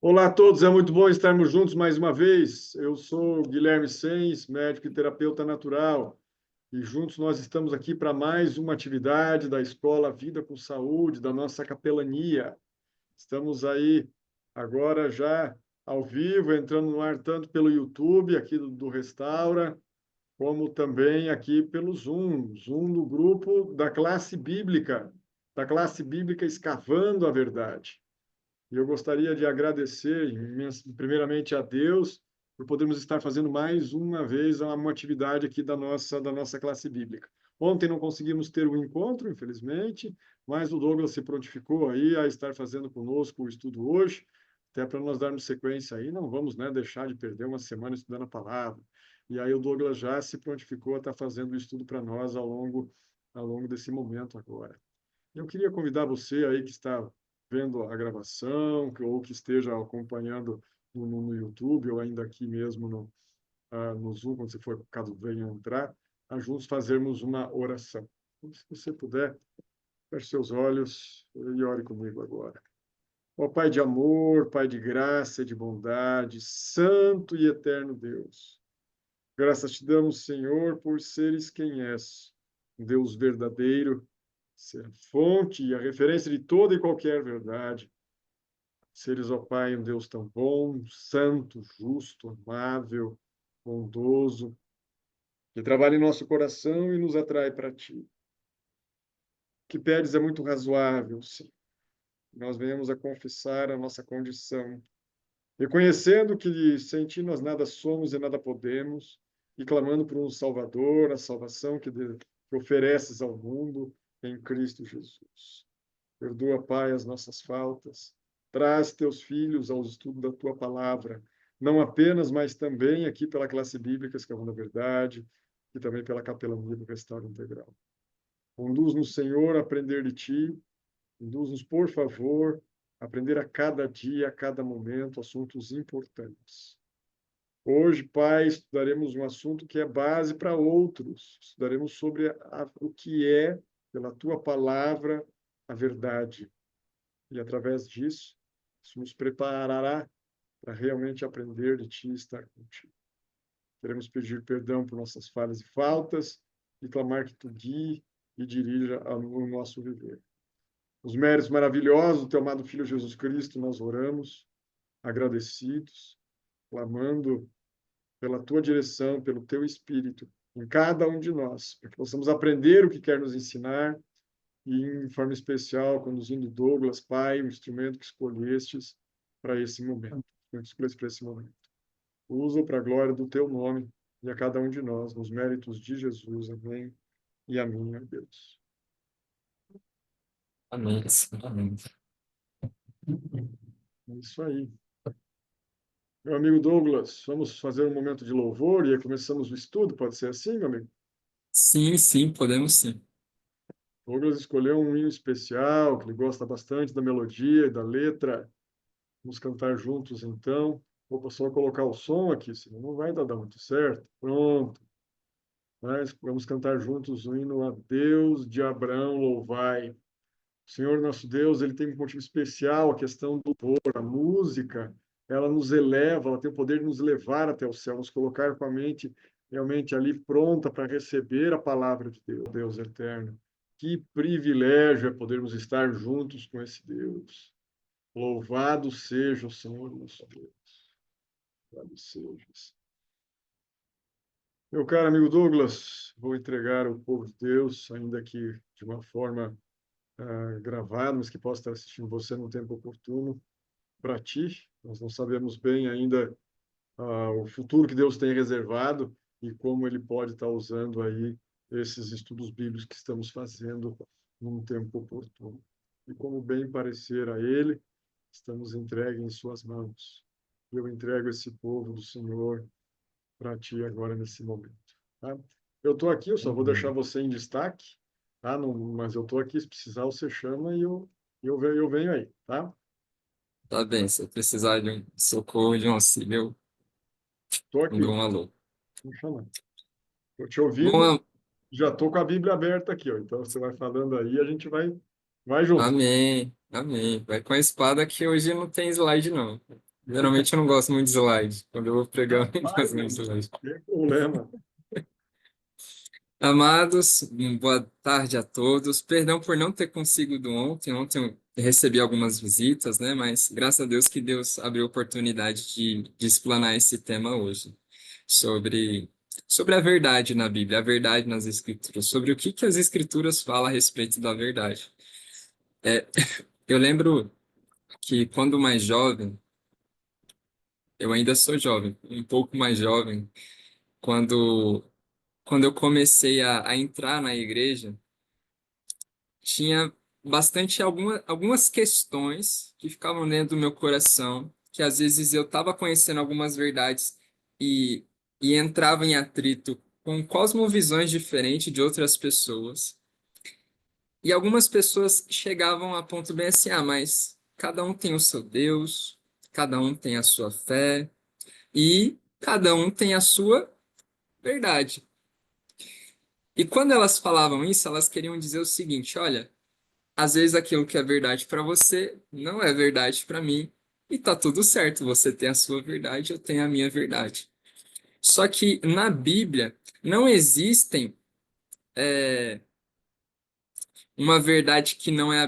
Olá a todos, é muito bom estarmos juntos mais uma vez. Eu sou Guilherme Sens, médico e terapeuta natural, e juntos nós estamos aqui para mais uma atividade da Escola Vida com Saúde, da nossa capelania. Estamos aí agora já ao vivo, entrando no ar tanto pelo YouTube aqui do Restaura, como também aqui pelo Zoom do grupo da classe bíblica Escavando a Verdade. E eu gostaria de agradecer, primeiramente, a Deus por podermos estar fazendo mais uma vez uma atividade aqui da nossa classe bíblica. Ontem não conseguimos ter o encontro, infelizmente, mas o Douglas se prontificou aí a estar fazendo conosco o estudo hoje, até para nós darmos sequência aí, não vamos, né, deixar de perder uma semana estudando a palavra. E aí o Douglas já se prontificou a estar fazendo o estudo para nós ao longo desse momento agora. Eu queria convidar você aí que está vendo a gravação, ou que esteja acompanhando no YouTube, ou ainda aqui mesmo no Zoom, quando você for, caso venha entrar, a juntos fazermos uma oração. Então, se você puder, feche seus olhos e ore comigo agora. Ó Pai de amor, Pai de graça e de bondade, Santo e eterno Deus, graças te damos, Senhor, por seres quem és, um Deus verdadeiro, ser a fonte e a referência de toda e qualquer verdade. Seres, ó Pai, um Deus tão bom, santo, justo, amável, bondoso, que trabalha em nosso coração e nos atrai para ti. O que pedes é muito razoável, sim. Nós venhamos a confessar a nossa condição, reconhecendo que sem ti nós nada somos e nada podemos, e clamando por um Salvador, a salvação que ofereces ao mundo em Cristo Jesus. Perdoa, Pai, as nossas faltas. Traz teus filhos ao estudo da tua palavra, não apenas, mas também aqui pela classe bíblica Escavando a Verdade, e também pela capelania do Restauro Integral. Conduz-nos, Senhor, a aprender de ti. Conduz-nos, por favor, a aprender a cada dia, a cada momento, assuntos importantes. Hoje, Pai, estudaremos um assunto que é base para outros. Estudaremos sobre o que é, pela tua palavra, a verdade. E através disso, isso nos preparará para realmente aprender de ti e estar contigo. Queremos pedir perdão por nossas falhas e faltas e clamar que tu guie e dirija o nosso viver. Os méritos maravilhosos do teu amado Filho Jesus Cristo, nós oramos, agradecidos, clamando pela tua direção, pelo teu Espírito, em cada um de nós, para que possamos aprender o que quer nos ensinar e, em forma especial, conduzindo Douglas, Pai, o instrumento que escolhestes para esse momento. Para esse momento. Usa para a glória do teu nome e a cada um de nós, nos méritos de Jesus. Amém. E amém, meu Deus. Amém, sim, amém. É isso aí. Meu amigo Douglas, vamos fazer um momento de louvor e aí começamos o estudo, pode ser assim, meu amigo? Sim, sim, podemos sim. Douglas escolheu um hino especial, que ele gosta bastante da melodia e da letra. Vamos cantar juntos, então. Vou só colocar o som aqui, senão não vai dar muito certo. Pronto. Mas vamos cantar juntos o hino A Deus de Abraão louvai. O Senhor nosso Deus, ele tem um motivo especial, a questão do louvor, a música, ela nos eleva, ela tem o poder de nos levar até o céu, nos colocar com a mente realmente ali pronta para receber a palavra de Deus, Deus eterno. Que privilégio é podermos estar juntos com esse Deus. Louvado seja o Senhor nosso Deus. Louvado seja. Meu caro amigo Douglas, vou entregar ao povo de Deus, ainda que de uma forma gravada, mas que possa estar assistindo você num tempo oportuno para ti. Nós não sabemos bem ainda o futuro que Deus tem reservado e como Ele pode estar usando aí esses estudos bíblicos que estamos fazendo num tempo oportuno. E como bem parecer a Ele, estamos entregues em Suas mãos. Eu entrego esse povo do Senhor para ti agora nesse momento. Tá? Eu estou aqui, eu só vou deixar Amém. você em destaque, tá? Não, mas eu estou aqui, se precisar você chama e eu venho aí, tá? Tá bem, se eu precisar de um socorro, de um auxílio, Estou eu dou aqui, um alô. vou chamar. Estou te ouvindo, Bom, já estou com a Bíblia aberta aqui, ó. Então você vai falando aí, a gente vai junto. amém, amém. Vai com a espada que hoje não tem slide, não. Geralmente eu não gosto muito de slide. Quando eu vou pregar, eu não gosto muito de slide. Tem problema. Amados, boa tarde a todos. Perdão por não ter conseguido ontem. Ontem eu recebi algumas visitas, né? Mas graças a Deus que Deus abriu a oportunidade de explanar esse tema hoje. Sobre, sobre a verdade na Bíblia, a verdade nas Escrituras. Sobre o que as Escrituras falam a respeito da verdade. É, eu lembro que quando mais jovem, eu ainda sou jovem, um pouco mais jovem, quando, quando eu comecei a entrar na igreja, tinha bastante algumas questões que ficavam dentro do meu coração, que às vezes eu estava conhecendo algumas verdades e, e entrava em atrito com cosmovisões diferentes de outras pessoas. E algumas pessoas chegavam a ponto bem assim, ah, mas cada um tem o seu Deus, cada um tem a sua fé e cada um tem a sua verdade. E quando elas falavam isso, elas queriam dizer o seguinte: olha, às vezes aquilo que é verdade para você não é verdade para mim, e tá tudo certo, você tem a sua verdade, eu tenho a minha verdade. Só que na Bíblia não existem uma verdade que não é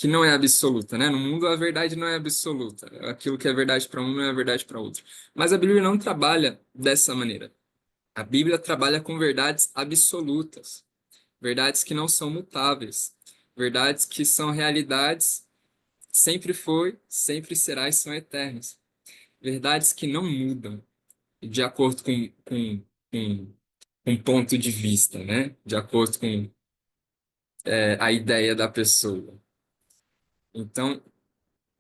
que não é absoluta, né? No mundo a verdade não é absoluta. Aquilo que é verdade para um não é verdade para outro. Mas a Bíblia não trabalha dessa maneira. A Bíblia trabalha com verdades absolutas, verdades que não são mutáveis, verdades que são realidades, sempre foi, sempre será e são eternas. Verdades que não mudam de acordo com um ponto de vista, né? De acordo com a ideia da pessoa. Então,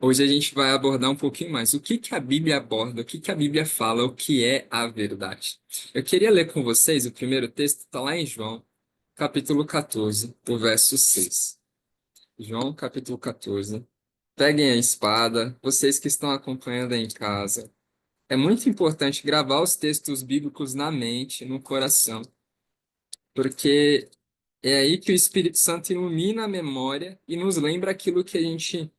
hoje a gente vai abordar um pouquinho mais o que a Bíblia aborda, o que a Bíblia fala, o que é a verdade. Eu queria ler com vocês o primeiro texto, está lá em João, capítulo 14, o verso 6. João, capítulo 14. Peguem a espada, vocês que estão acompanhando aí em casa. É muito importante gravar os textos bíblicos na mente, no coração, porque é aí que o Espírito Santo ilumina a memória e nos lembra aquilo que a gente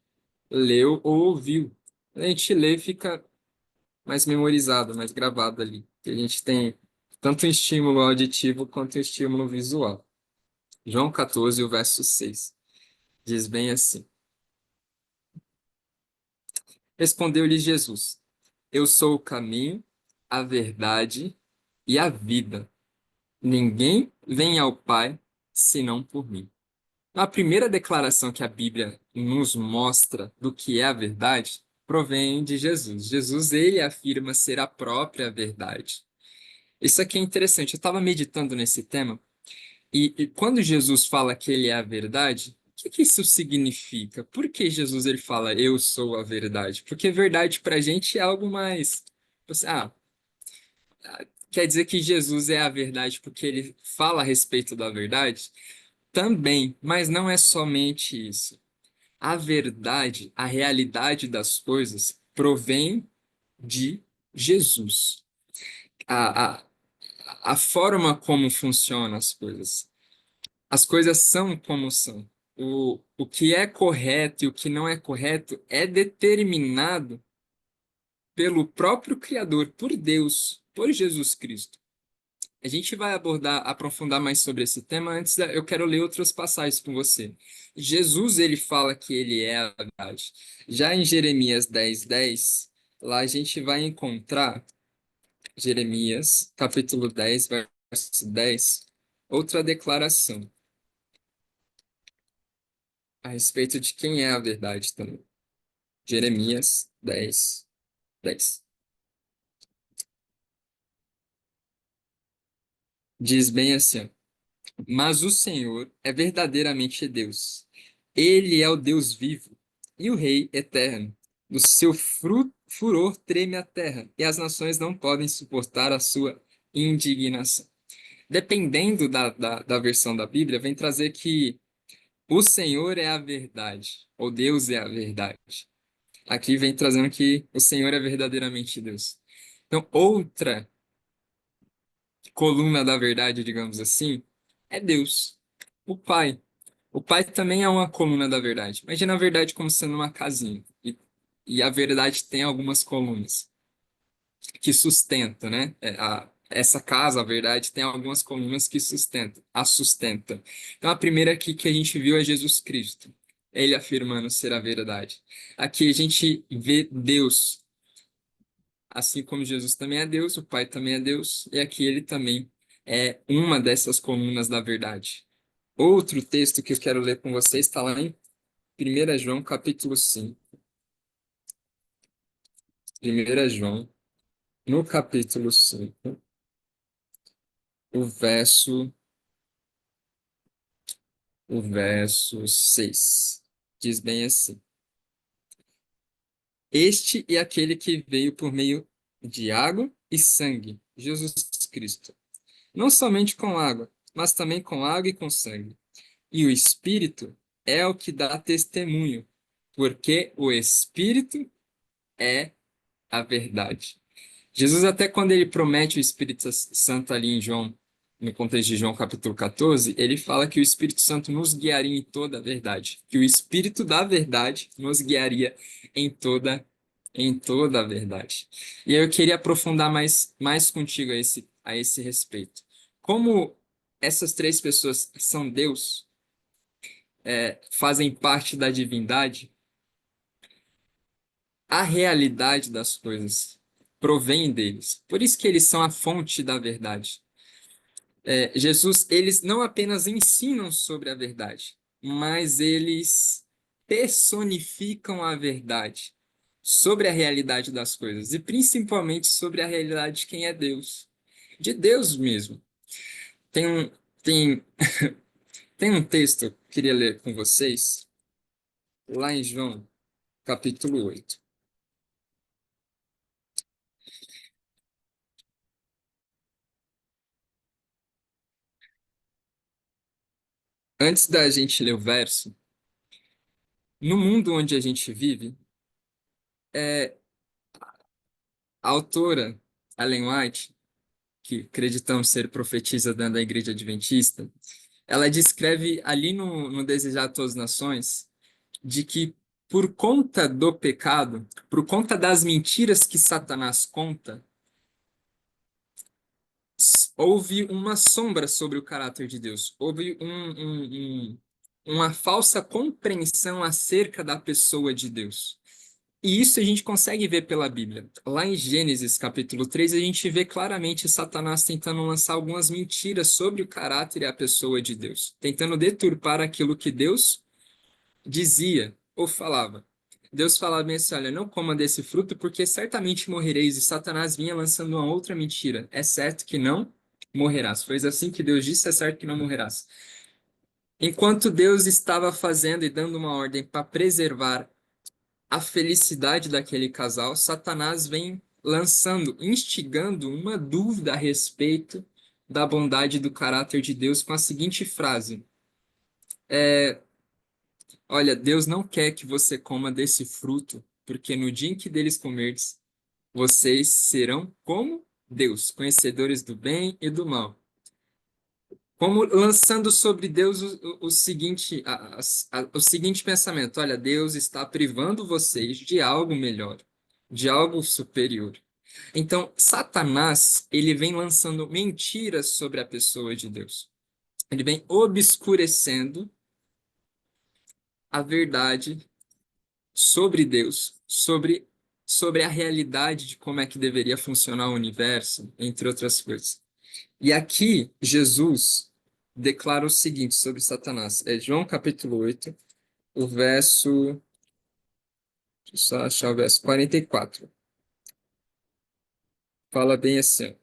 leu ou ouviu. A gente lê, fica mais memorizado, mais gravado ali. Que a gente tem tanto um estímulo auditivo quanto um estímulo visual. João 14, o verso 6, diz bem assim: Respondeu-lhe Jesus: Eu sou o caminho, a verdade e a vida. Ninguém vem ao Pai senão por mim. A primeira declaração que a Bíblia nos mostra do que é a verdade provém de Jesus. Jesus, ele afirma ser a própria verdade. Isso aqui é interessante. Eu estava meditando nesse tema e quando Jesus fala que ele é a verdade, o que isso significa? Por que Jesus ele fala eu sou a verdade? Porque verdade para a gente é algo mais. Ah, quer dizer que Jesus é a verdade porque ele fala a respeito da verdade? Também, mas não é somente isso. A verdade, a realidade das coisas provém de Jesus. A, a, a forma como funcionam as coisas. As coisas são como são. O que é correto e o que não é correto é determinado pelo próprio Criador, por Deus, por Jesus Cristo. A gente vai aprofundar mais sobre esse tema. Antes, eu quero ler outras passagens com você. Jesus, ele fala que ele é a verdade. Já em Jeremias 10:10, lá a gente vai encontrar, Jeremias, capítulo 10, verso 10, outra declaração a respeito de quem é a verdade também. Jeremias 10:10. Diz bem assim: Mas o Senhor é verdadeiramente Deus. Ele é o Deus vivo e o Rei eterno. Do seu furor treme a terra, e as nações não podem suportar a sua indignação. Dependendo da versão da Bíblia, vem trazer que o Senhor é a verdade, ou Deus é a verdade. Aqui vem trazendo que o Senhor é verdadeiramente Deus. Então, outra coluna da verdade, digamos assim, é Deus, o Pai. O Pai também é uma coluna da verdade. Imagina a verdade como sendo uma casinha. e a verdade tem algumas colunas que sustentam, né? Essa casa, a verdade, tem algumas colunas que sustentam. Então, a primeira aqui que a gente viu é Jesus Cristo, ele afirmando ser a verdade. Aqui a gente vê Deus, assim como Jesus também é Deus, o Pai também é Deus, e aqui ele também é uma dessas colunas da verdade. Outro texto que eu quero ler com vocês está lá em 1 João, capítulo 5. 1 João, no capítulo 5, o verso, o verso 6. Diz bem assim: Este é aquele que veio por meio de água e sangue, Jesus Cristo. Não somente com água, mas também com água e com sangue. E o Espírito é o que dá testemunho, porque o Espírito é a verdade. Jesus, até quando ele promete o Espírito Santo ali em João, no contexto de João capítulo 14, ele fala que o Espírito Santo nos guiaria em toda a verdade, que o Espírito da verdade nos guiaria em toda a verdade. E aí eu queria aprofundar mais contigo a esse respeito. Como essas três pessoas são Deus, fazem parte da divindade, a realidade das coisas provém deles. Por isso que eles são a fonte da verdade. Jesus, eles não apenas ensinam sobre a verdade, mas eles personificam a verdade sobre a realidade das coisas e principalmente sobre a realidade de quem é Deus, de Deus mesmo. Tem um, tem, tem um texto que eu queria ler com vocês, lá em João, capítulo 8. Antes da gente ler o verso, no mundo onde a gente vive, é, a autora Ellen White, que acreditamos ser profetisa da Igreja Adventista, ela descreve ali no Desejar a Todas as Nações de que por conta do pecado, por conta das mentiras que Satanás conta, houve uma sombra sobre o caráter de Deus, houve uma falsa compreensão acerca da pessoa de Deus. E isso a gente consegue ver pela Bíblia. Lá em Gênesis, capítulo 3, a gente vê claramente Satanás tentando lançar algumas mentiras sobre o caráter e a pessoa de Deus, tentando deturpar aquilo que Deus dizia ou falava. Deus falava bem assim: olha, não coma desse fruto, porque certamente morrereis. E Satanás vinha lançando uma outra mentira: é certo que não morrerás. Foi assim que Deus disse: é certo que não morrerás. Enquanto Deus estava fazendo e dando uma ordem para preservar a felicidade daquele casal, Satanás vem lançando, instigando uma dúvida a respeito da bondade do caráter de Deus com a seguinte frase: olha, Deus não quer que você coma desse fruto, porque no dia em que deles comerdes, vocês serão como Deus, conhecedores do bem e do mal. Como lançando sobre Deus o seguinte, o seguinte pensamento: olha, Deus está privando vocês de algo melhor, de algo superior. Então, Satanás, ele vem lançando mentiras sobre a pessoa de Deus. Ele vem obscurecendo a verdade sobre Deus, sobre a realidade de como é que deveria funcionar o universo, entre outras coisas. E aqui, Jesus declara o seguinte sobre Satanás. É João capítulo 8, o verso. Deixa eu só achar o verso 44. Fala bem assim.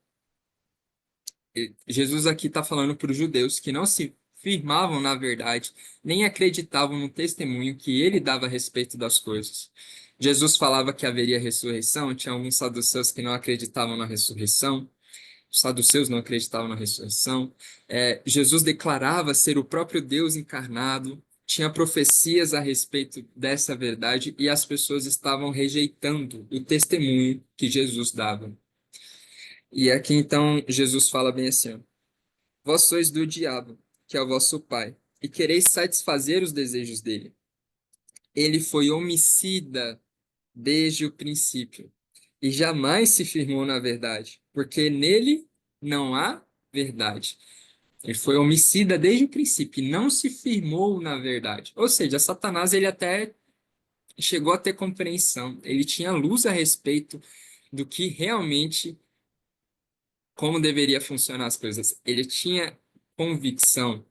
Jesus aqui está falando para os judeus que não se firmavam na verdade, nem acreditavam no testemunho que ele dava a respeito das coisas. Jesus falava que haveria ressurreição, tinha alguns saduceus que não acreditavam na ressurreição, os saduceus não acreditavam na ressurreição. Jesus declarava ser o próprio Deus encarnado, tinha profecias a respeito dessa verdade e as pessoas estavam rejeitando o testemunho que Jesus dava. E aqui então Jesus fala bem assim: ó, vós sois do diabo, que é o vosso pai, e quereis satisfazer os desejos dele. Ele foi homicida desde o princípio e jamais se firmou na verdade, porque nele não há verdade. Ele foi homicida desde o princípio e não se firmou na verdade. Ou seja, Satanás ele até chegou a ter compreensão, ele tinha luz a respeito do que realmente, como deveria funcionar as coisas. Ele tinha convicção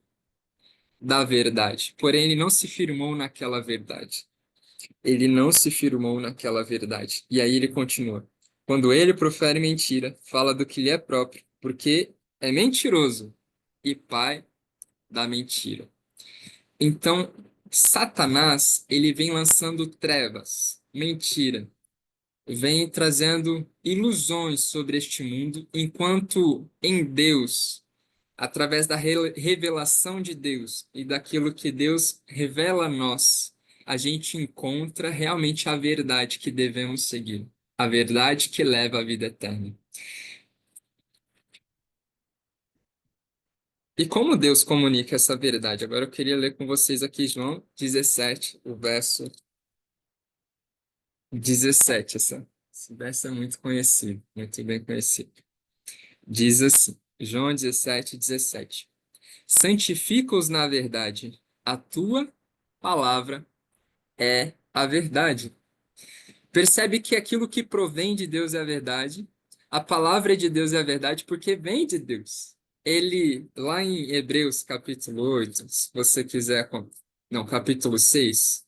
da verdade, porém ele não se firmou naquela verdade. Ele não se firmou naquela verdade. E aí ele continua. Quando ele profere mentira, fala do que lhe é próprio, porque é mentiroso e pai da mentira. Então, Satanás, ele vem lançando trevas, mentira, vem trazendo ilusões sobre este mundo, enquanto em Deus, através da revelação de Deus e daquilo que Deus revela a nós, a gente encontra realmente a verdade que devemos seguir, a verdade que leva à vida eterna. E como Deus comunica essa verdade? Agora eu queria ler com vocês aqui João 17, o verso 17. Esse verso é muito conhecido, muito bem conhecido. Diz assim, João 17, 17. Santifica-os na verdade, a tua palavra é a verdade. Percebe que aquilo que provém de Deus é a verdade, a palavra de Deus é a verdade porque vem de Deus. Ele, lá em Hebreus capítulo 8, se você quiser, não, capítulo 6,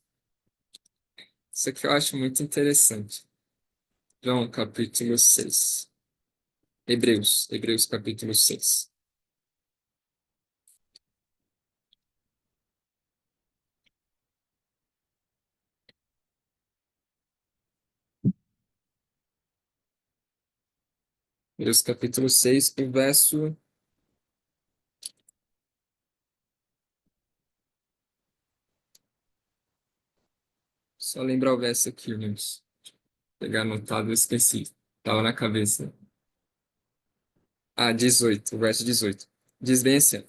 isso aqui eu acho muito interessante. João capítulo 6. Hebreus capítulo 6. Hebreus capítulo 6, o verso. Só lembrar o verso aqui, irmãos. Pegar anotado, eu esqueci. Tava na cabeça. Ah, 18, o verso 18. Diz bem assim: ó,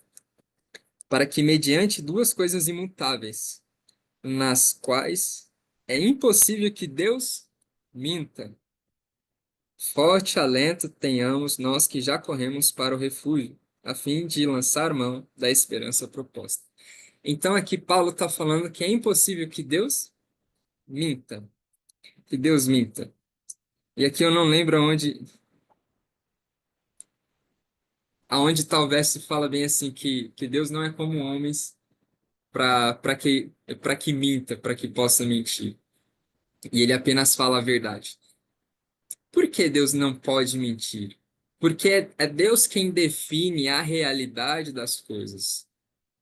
para que, mediante duas coisas imutáveis, nas quais é impossível que Deus minta, forte alento tenhamos nós que já corremos para o refúgio, a fim de lançar mão da esperança proposta. Então, aqui Paulo está falando que é impossível que Deus minta, que Deus minta. E aqui eu não lembro aonde talvez se fala bem assim que Deus não é como homens para que minta, para que possa mentir. E ele apenas fala a verdade. Por que Deus não pode mentir? Porque é Deus quem define a realidade das coisas.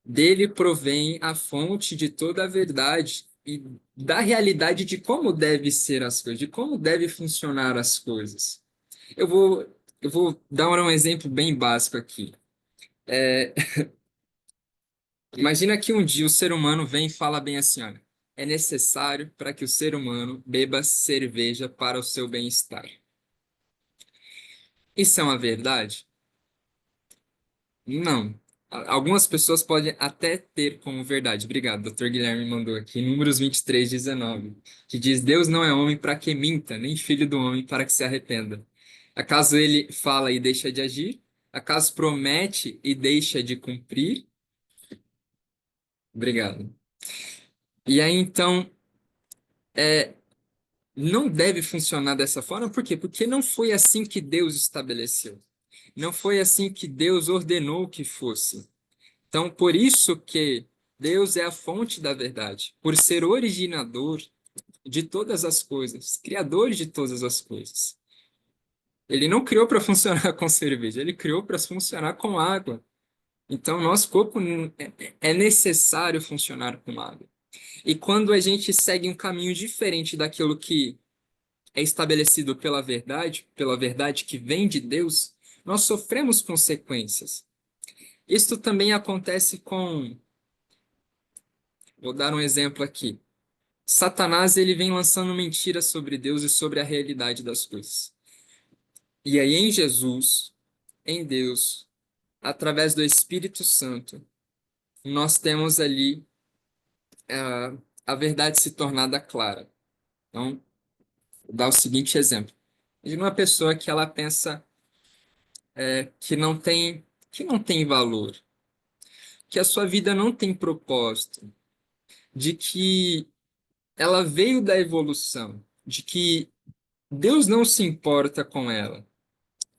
Dele provém a fonte de toda a verdade e da realidade de como deve ser as coisas, de como deve funcionar as coisas. Eu vou, eu vou dar um exemplo bem básico aqui. É, Imagina que um dia o ser humano vem e fala bem assim, olha, é necessário para que o ser humano beba cerveja para o seu bem-estar. Isso é uma verdade? Não. Algumas pessoas podem até ter como verdade. Obrigado, Dr. Guilherme mandou aqui, Números 23, 19, que diz, Deus não é homem para que minta, nem filho do homem para que se arrependa. Acaso ele fala e deixa de agir? Acaso promete e deixa de cumprir? Obrigado. E aí, então, é, não deve funcionar dessa forma, por quê? Porque não foi assim que Deus estabeleceu. Não foi assim que Deus ordenou que fosse. Então, por isso que Deus é a fonte da verdade, por ser originador de todas as coisas, criador de todas as coisas. Ele não criou para funcionar com cerveja, ele criou para funcionar com água. Então, nosso corpo é necessário funcionar com água. E quando a gente segue um caminho diferente daquilo que é estabelecido pela verdade que vem de Deus, nós sofremos consequências. Isto também acontece com, vou dar um exemplo aqui. Satanás ele vem lançando mentiras sobre Deus e sobre a realidade das coisas. E aí em Jesus, em Deus, através do Espírito Santo, nós temos ali a verdade se tornada clara. Então, dar o seguinte exemplo. De uma pessoa que ela pensa que não tem valor, que a sua vida não tem propósito, de que ela veio da evolução, de que Deus não se importa com ela,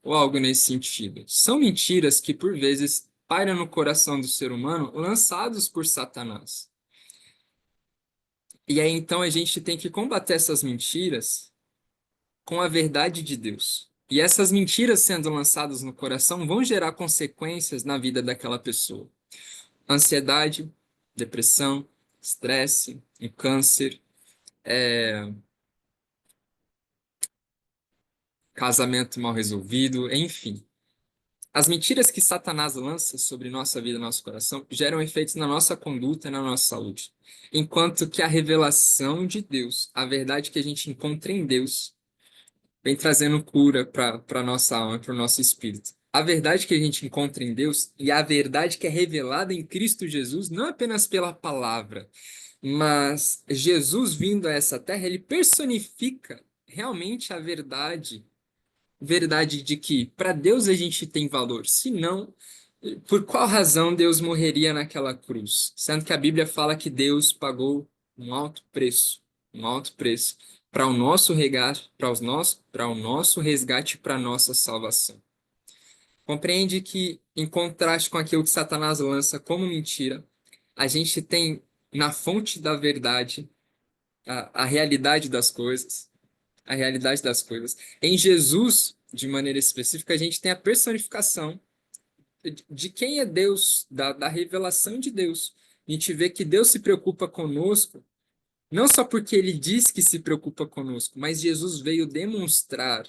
ou algo nesse sentido. São mentiras que, por vezes, pairam no coração do ser humano, lançados por Satanás. E aí, então, a gente tem que combater essas mentiras com a verdade de Deus. E essas mentiras sendo lançadas no coração vão gerar consequências na vida daquela pessoa. Ansiedade, depressão, estresse, um câncer, casamento mal resolvido, enfim. As mentiras que Satanás lança sobre nossa vida e nosso coração geram efeitos na nossa conduta e na nossa saúde. Enquanto que a revelação de Deus, a verdade que a gente encontra em Deus, vem trazendo cura para a nossa alma, para o nosso espírito. A verdade que a gente encontra em Deus e a verdade que é revelada em Cristo Jesus, não apenas pela palavra, mas Jesus vindo a essa terra, ele personifica realmente a verdade de que para Deus a gente tem valor. Se não, por qual razão Deus morreria naquela cruz? Sendo que a Bíblia fala que Deus pagou um alto preço para o nosso resgate, para o nosso resgate, para a nossa salvação. Compreende que, em contraste com aquilo que Satanás lança como mentira, a gente tem na fonte da verdade a realidade das coisas, a realidade das coisas. Em Jesus, de maneira específica, a gente tem a personificação de quem é Deus, da revelação de Deus. A gente vê que Deus se preocupa conosco, não só porque ele diz que se preocupa conosco, mas Jesus veio demonstrar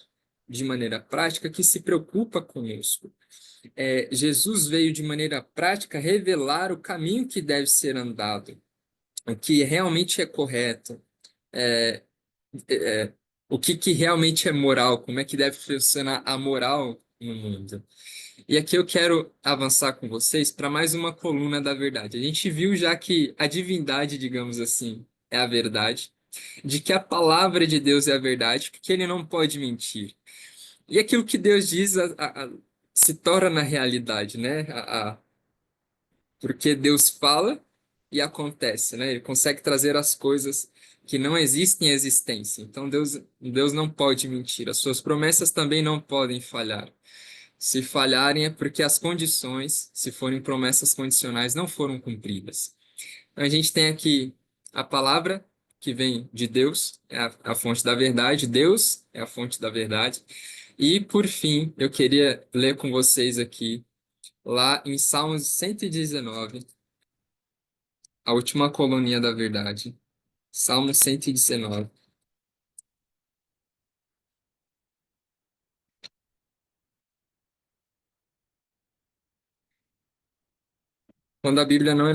de maneira prática que se preocupa conosco. Jesus veio de maneira prática revelar o caminho que deve ser andado, o que realmente é correto, é, é, o que realmente é moral, como é que deve funcionar a moral no mundo. E aqui eu quero avançar com vocês para mais uma coluna da verdade. A gente viu já que a divindade, digamos assim, é a verdade, de que a palavra de Deus é a verdade, porque ele não pode mentir. E aquilo que Deus diz se torna realidade, né? Porque Deus fala e acontece, né? Ele consegue trazer as coisas que não existem em existência. Então Deus não pode mentir. As suas promessas também não podem falhar. Se falharem é porque as condições, se forem promessas condicionais, não foram cumpridas. Então, a gente tem aqui a palavra que vem de Deus, é a fonte da verdade. Deus é a fonte da verdade. E, por fim, eu queria ler com vocês aqui, lá em Salmos 119, a última coluninha da verdade. Salmo 119. Quando a Bíblia não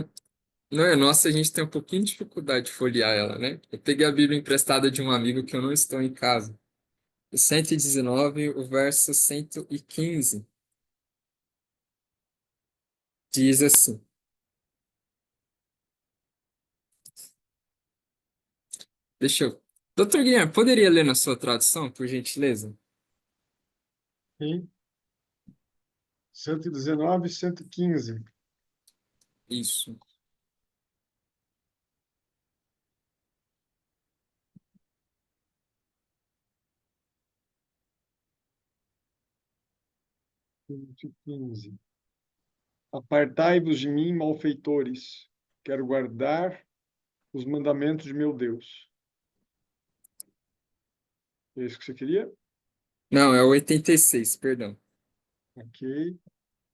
é nossa, a gente tem um pouquinho de dificuldade de folhear ela, né? Eu peguei a Bíblia emprestada de um amigo que eu não estou em casa. O 119, o verso 115, diz assim. Deixa eu. Doutor Guilherme, poderia ler na sua tradução, por gentileza? Sim. 119, 115. Isso. 115. Apartai-vos de mim, malfeitores. Quero guardar os mandamentos de meu Deus. É isso que você queria? Não, é o 86, perdão. Ok.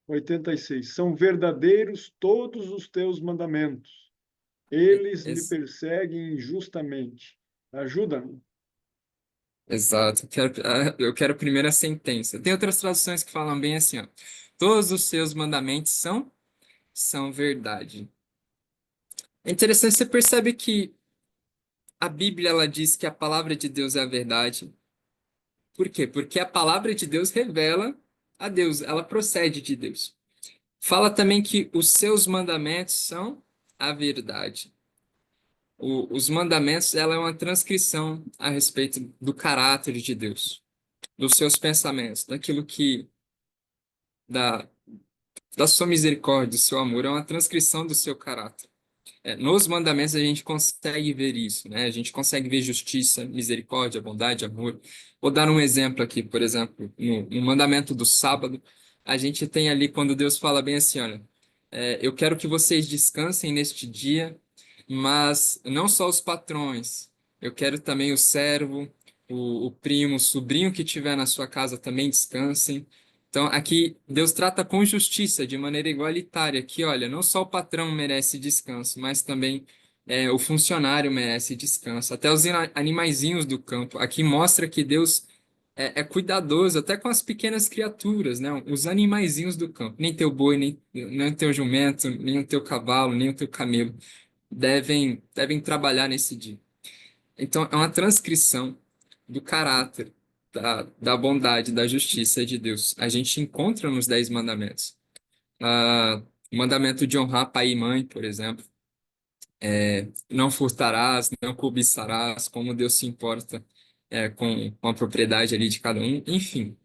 86. São verdadeiros todos os teus mandamentos. Eles me Ex- perseguem injustamente. Ajuda-me. Exato. Eu quero a primeira sentença. Tem outras traduções que falam bem assim, ó. Todos os seus mandamentos são verdade. É interessante, você percebe que a Bíblia ela diz que a palavra de Deus é a verdade. Por quê? Porque a palavra de Deus revela a Deus, ela procede de Deus. Fala também que os seus mandamentos são a verdade. os mandamentos, ela é uma transcrição a respeito do caráter de Deus, dos seus pensamentos, daquilo que, da, da sua misericórdia, do seu amor, é uma transcrição do seu caráter. Nos mandamentos a gente consegue ver isso, né? A gente consegue ver justiça, misericórdia, bondade, amor. Vou dar um exemplo aqui, por exemplo, no mandamento do sábado, a gente tem ali quando Deus fala bem assim, olha, eu quero que vocês descansem neste dia, mas não só os patrões, eu quero também o servo, o primo, o sobrinho que tiver na sua casa também descansem. Então, aqui, Deus trata com justiça, de maneira igualitária, que, olha, não só o patrão merece descanso, mas também o funcionário merece descanso. Até os animaizinhos do campo. Aqui mostra que Deus é cuidadoso até com as pequenas criaturas, né? Os animaizinhos do campo. Nem teu boi, nem o teu jumento, nem o teu cavalo, nem o teu camelo devem trabalhar nesse dia. Então, é uma transcrição do caráter, da bondade, da justiça de Deus. A gente encontra nos Dez Mandamentos. O mandamento de honrar pai e mãe, por exemplo. Não furtarás, não cobiçarás, como Deus se importa com a propriedade ali de cada um, enfim.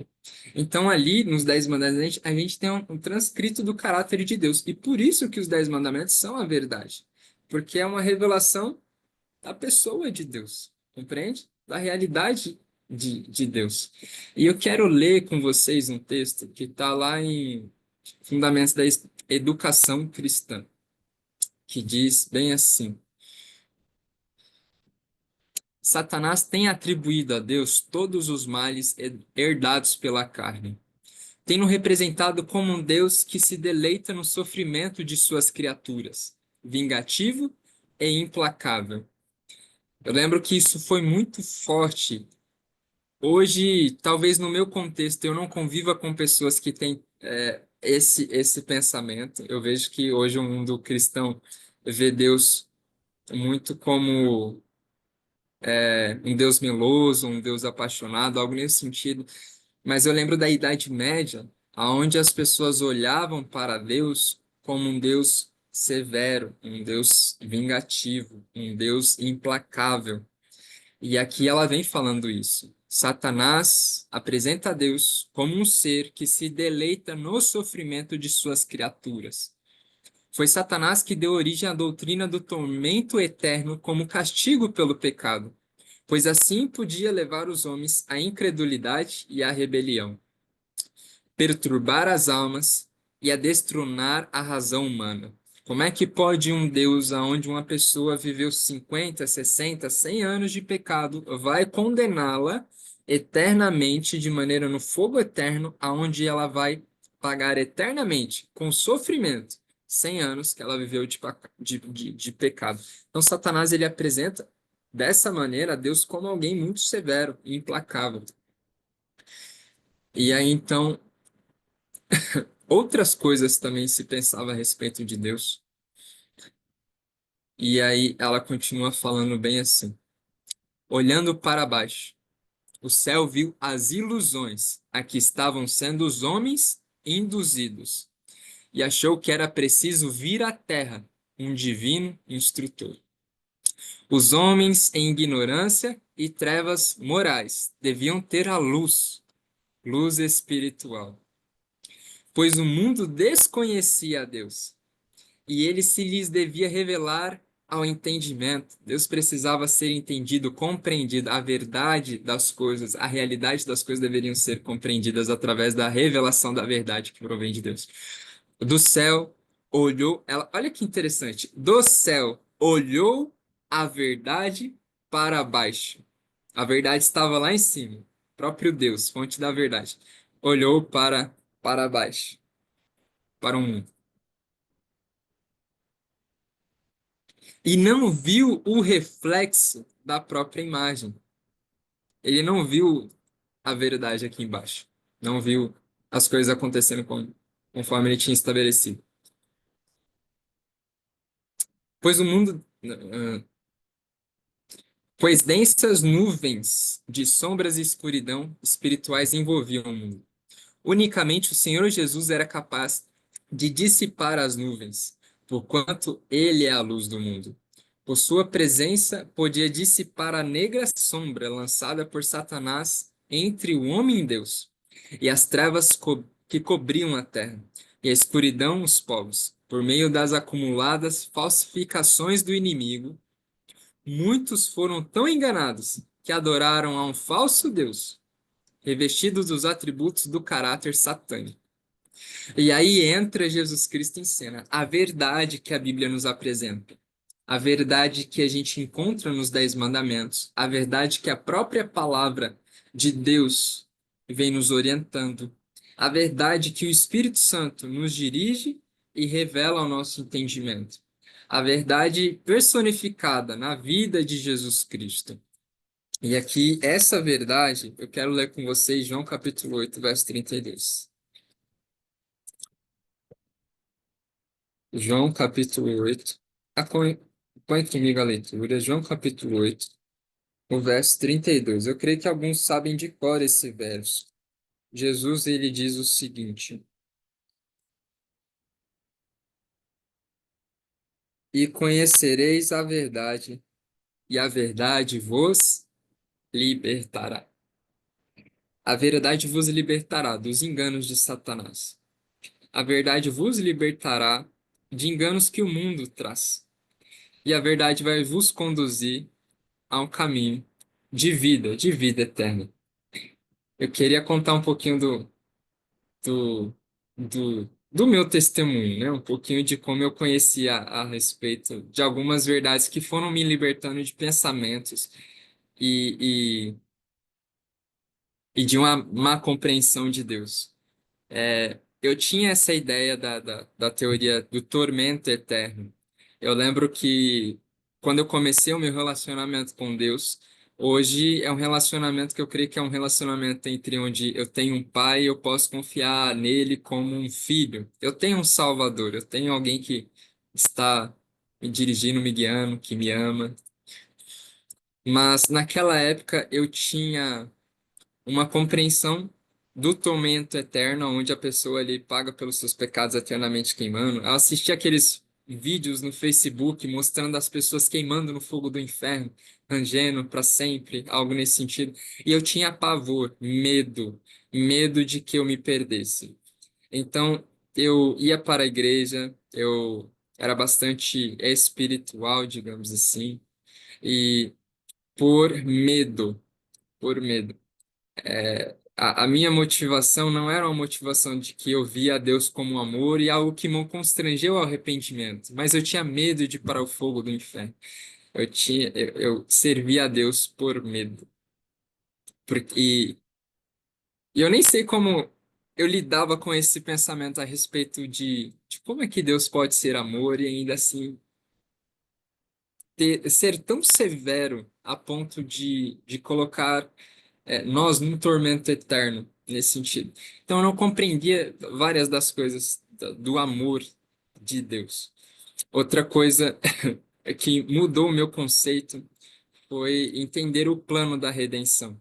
Então, ali nos Dez Mandamentos, a gente tem um transcrito do caráter de Deus. E por isso que os Dez Mandamentos são a verdade. Porque é uma revelação da pessoa de Deus, compreende? Da realidade de Deus. E eu quero ler com vocês um texto que está lá em Fundamentos da Educação Cristã, que diz bem assim: Satanás tem atribuído a Deus todos os males herdados pela carne. Tem-no representado como um Deus que se deleita no sofrimento de suas criaturas, vingativo e implacável. Eu lembro que isso foi muito forte. Hoje, talvez no meu contexto, eu não conviva com pessoas que têm esse pensamento. Eu vejo que hoje o mundo cristão vê Deus muito como um Deus meloso, um Deus apaixonado, algo nesse sentido. Mas eu lembro da Idade Média, onde as pessoas olhavam para Deus como um Deus severo, um Deus vingativo, um Deus implacável. E aqui ela vem falando isso. Satanás apresenta a Deus como um ser que se deleita no sofrimento de suas criaturas. Foi Satanás que deu origem à doutrina do tormento eterno como castigo pelo pecado, pois assim podia levar os homens à incredulidade e à rebelião, perturbar as almas e a destronar a razão humana. Como é que pode um Deus aonde uma pessoa viveu 50, 60, 100 anos de pecado vai condená-la eternamente de maneira no fogo eterno, aonde ela vai pagar eternamente com sofrimento 100 anos que ela viveu de pecado? Então Satanás ele apresenta dessa maneira a Deus como alguém muito severo e implacável. E aí então outras coisas também se pensava a respeito de Deus. E aí ela continua falando bem assim: olhando para baixo, o céu viu as ilusões a que estavam sendo os homens induzidos, e achou que era preciso vir à terra um divino instrutor. Os homens em ignorância e trevas morais deviam ter a luz, luz espiritual, pois o mundo desconhecia a Deus e ele se lhes devia revelar ao entendimento. Deus precisava ser entendido, compreendido. A verdade das coisas, a realidade das coisas deveriam ser compreendidas através da revelação da verdade que provém de Deus. Do céu olhou, ela, olha que interessante. Do céu olhou a verdade para baixo. A verdade estava lá em cima. Próprio Deus, fonte da verdade, olhou para baixo, para o mundo. E não viu o reflexo da própria imagem. Ele não viu a verdade aqui embaixo. Não viu as coisas acontecendo conforme ele tinha estabelecido. Pois o mundo, pois densas nuvens de sombras e escuridão espirituais envolviam o mundo. Unicamente o Senhor Jesus era capaz de dissipar as nuvens, porquanto ele é a luz do mundo. Por sua presença, podia dissipar a negra sombra lançada por Satanás entre o homem e Deus, e as trevas que cobriam a terra, e a escuridão os povos. Por meio das acumuladas falsificações do inimigo, muitos foram tão enganados que adoraram a um falso Deus, revestidos dos atributos do caráter satânico. E aí entra Jesus Cristo em cena, a verdade que a Bíblia nos apresenta, a verdade que a gente encontra nos Dez Mandamentos, a verdade que a própria palavra de Deus vem nos orientando, a verdade que o Espírito Santo nos dirige e revela ao nosso entendimento, a verdade personificada na vida de Jesus Cristo. E aqui, essa verdade, eu quero ler com vocês João capítulo 8, verso 32. João capítulo 8. Acompanhe comigo a leitura. João capítulo 8, o verso 32. Eu creio que alguns sabem de cor esse verso. Jesus, ele diz o seguinte: E conhecereis a verdade, e a verdade vos libertará. A verdade vos libertará dos enganos de Satanás. A verdade vos libertará de enganos que o mundo traz. E a verdade vai vos conduzir a um caminho de vida eterna. Eu queria contar um pouquinho do meu testemunho, né? Um pouquinho de como eu conheci a respeito de algumas verdades que foram me libertando de pensamentos e, e de uma má compreensão de Deus. Eu tinha essa ideia da teoria do tormento eterno. Eu lembro que quando eu comecei o meu relacionamento com Deus, hoje é um relacionamento que eu creio que é um relacionamento entre onde eu tenho um pai e eu posso confiar nele como um filho. Eu tenho um Salvador, eu tenho alguém que está me dirigindo, me guiando, que me ama. Mas naquela época eu tinha uma compreensão do tormento eterno, onde a pessoa ali paga pelos seus pecados eternamente queimando. Eu assisti aqueles vídeos no Facebook mostrando as pessoas queimando no fogo do inferno, rangendo para sempre, algo nesse sentido. E eu tinha pavor, medo de que eu me perdesse. Então, eu ia para a igreja, eu era bastante espiritual, digamos assim, e por medo, a minha motivação não era uma motivação de que eu via Deus como amor e algo que me constrangeu ao arrependimento, mas eu tinha medo de ir para o fogo do inferno. Eu servia a Deus por medo. E eu nem sei como eu lidava com esse pensamento a respeito de como é que Deus pode ser amor e ainda assim ser tão severo a ponto de colocar nós num tormento eterno nesse sentido. Então eu não compreendia várias das coisas do amor de Deus. Outra coisa que mudou o meu conceito foi entender o plano da redenção.